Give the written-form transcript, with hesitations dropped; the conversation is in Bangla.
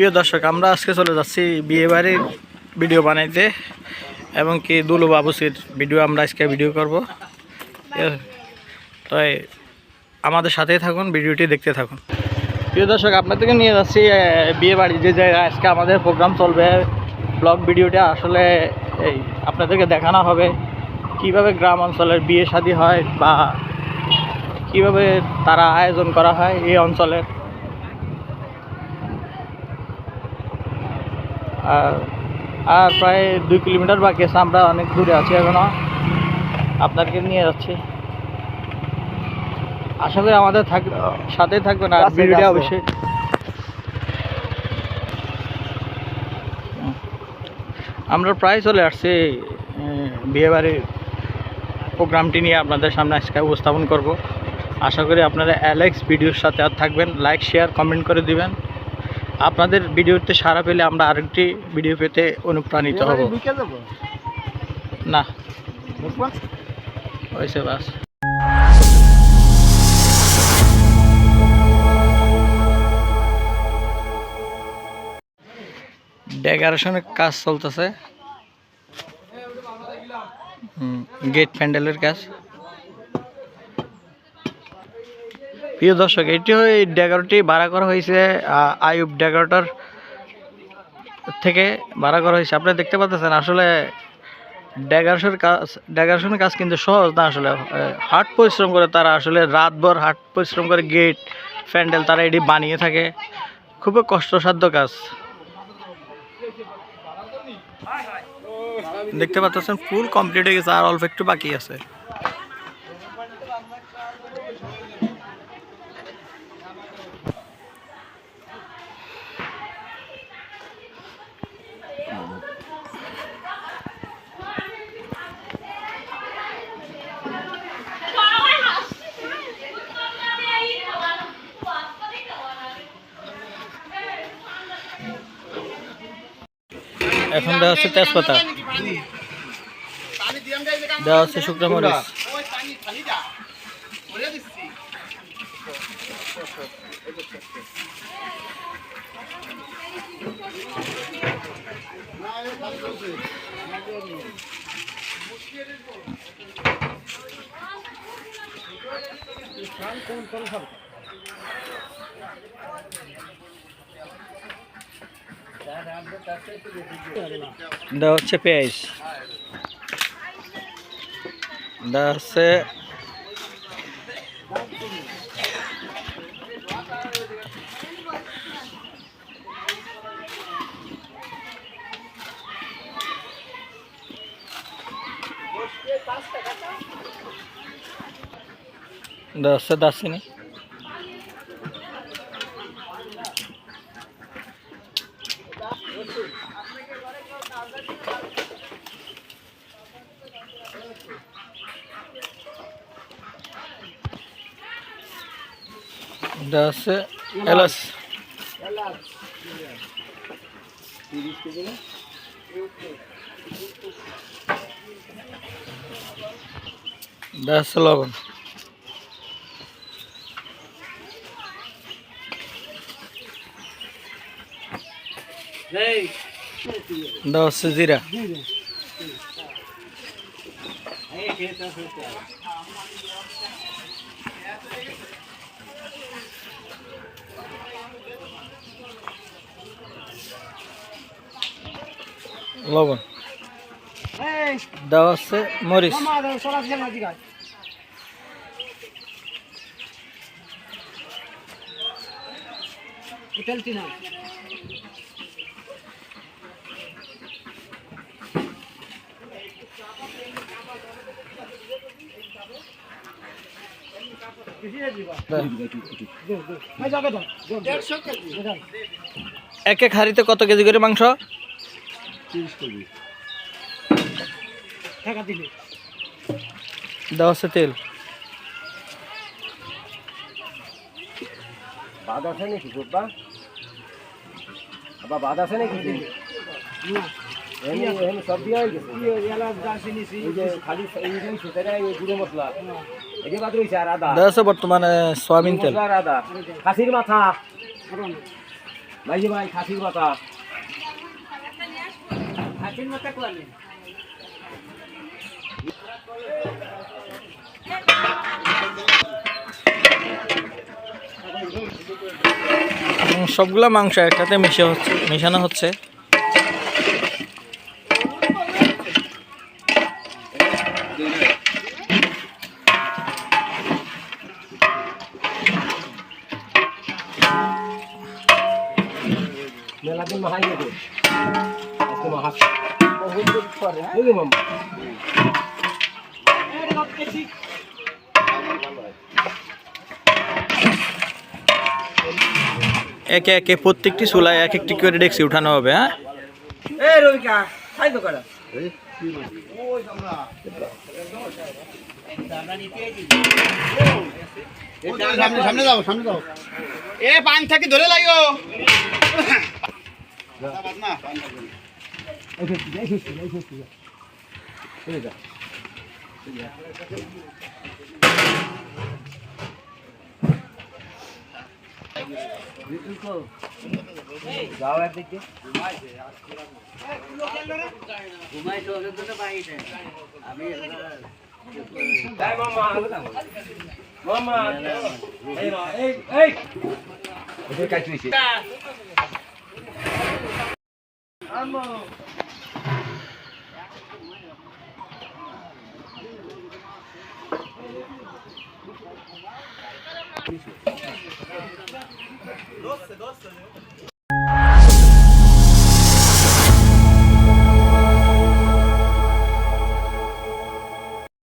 প্রিয় দর্শক, আমরা আজকে চলে যাচ্ছি বিয়ে বাড়ির ভিডিও বানাইতে এবং কি দুলু বাবুসির ভিডিও আমরা আজকে ভিডিও করব। তাই আমাদের সাথেই থাকুন, ভিডিওটি দেখতে থাকুন। প্রিয় দর্শক, আপনাদেরকে নিয়ে যাচ্ছি বিয়ে বাড়ি যে জায়গায় আজকে আমাদের প্রোগ্রাম চলবে। ব্লগ ভিডিওটা আসলে এই আপনাদেরকে দেখানো হবে কিভাবে গ্রাম অঞ্চলের বিয়ে শাদী হয় বা কিভাবে তারা আয়োজন করা হয় এই অঞ্চলের। আর প্রায় 2 কিলোমিটার বাকি আছে, আমরা অনেক দূরে আছি এখনো। আপনাদেরকে নিয়ে যাচ্ছি, আশা করি আমাদের সাথে থাকবেন আর ভিডিওটা অবশ্যই। আমরা প্রায় চলে আসছি বিয়েবাড়ির প্রোগ্রামটি নিয়ে আপনাদের সামনে আজকে উপস্থাপন করব। আশা করি আপনারা অ্যালেক্স ভিডিওর সাথে আর থাকবেন, লাইক শেয়ার কমেন্ট করে দিবেন। আপনাদের ভিডিওতে সাড়া পেলে আমরা আরেকটি ভিডিও পেতে অনুপ্রাণিত হব। না হয়েছে বাস। ডেকোরেশনের কাজ চলতেছে, গেট প্যান্ডেলের কাজ। প্রিয় দর্শক, এটি এই ডেকোরেটরটি ভাড়া করা হয়েছে আইয়ুব ডেকোরেটর থেকে ভাড়া করা হয়েছে। আপনারা দেখতে পাচ্ছেন আসলে ডেকোরেশনের কাজ কিন্তু সহজ না। আসলে হাট পরিশ্রম করে তারা, আসলে রাতভর হাট পরিশ্রম করে গেট প্যান্ডেল তারা এটি বানিয়ে থাকে। খুবই কষ্টসাধ্য কাজ। দেখতে পাচ্ছেন ফুল কমপ্লিট হয়ে গেছে, আর অল্প একটু বাকি আছে। এখন দেওয়া হচ্ছে তেজপাতা, দেওয়া হচ্ছে শুকনো মরিচ, দেওয়া হচ্ছে পেঁয়াজ, দেওয়া হচ্ছে দারচিনি, দেওয়া হচ্ছে এলাচ, দেওয়া হচ্ছে লবণ, দেওয়া হচ্ছে জিরা, লবণ, দেওয়া হচ্ছে মরিচ, এক এক হাঁড়িতে কত কেজি করে মাংস? 30 কেজি। দেওয়া হচ্ছে তেল, বাদ আছে নাকি গোব্বা? আবার বাদ আছে নাকি? না, এমনি সব দিয়া হয়ে গেছে। এলাচ দারচিনি এই যে খালি এই সেটা এই গুঁড়ো মশলা এই যে বাদ রইছে আর আদা। দেওয়া আছে বর্তমানে সয়াবিন তেল, আর আদা, খাসির মাথা, ভাই যে ভাই খাসির কথা সবগুলা মাংস একসাথে মেশানো হচ্ছে। মেলা দিন মাহাই গেছে আজকে মাহাস বহুত দিন পরে বুঝলি মাম্মা একে একে প্রত্যেকটি চুলায় এক একটি করে ডেক্সি উঠানো হবে। হ্যাঁ, এই রবিকা খাই তো করা সামনে যাও এ পান থাকি ধরে লাগিও না যাও একদিকে মামা এই কাজ হয়েছে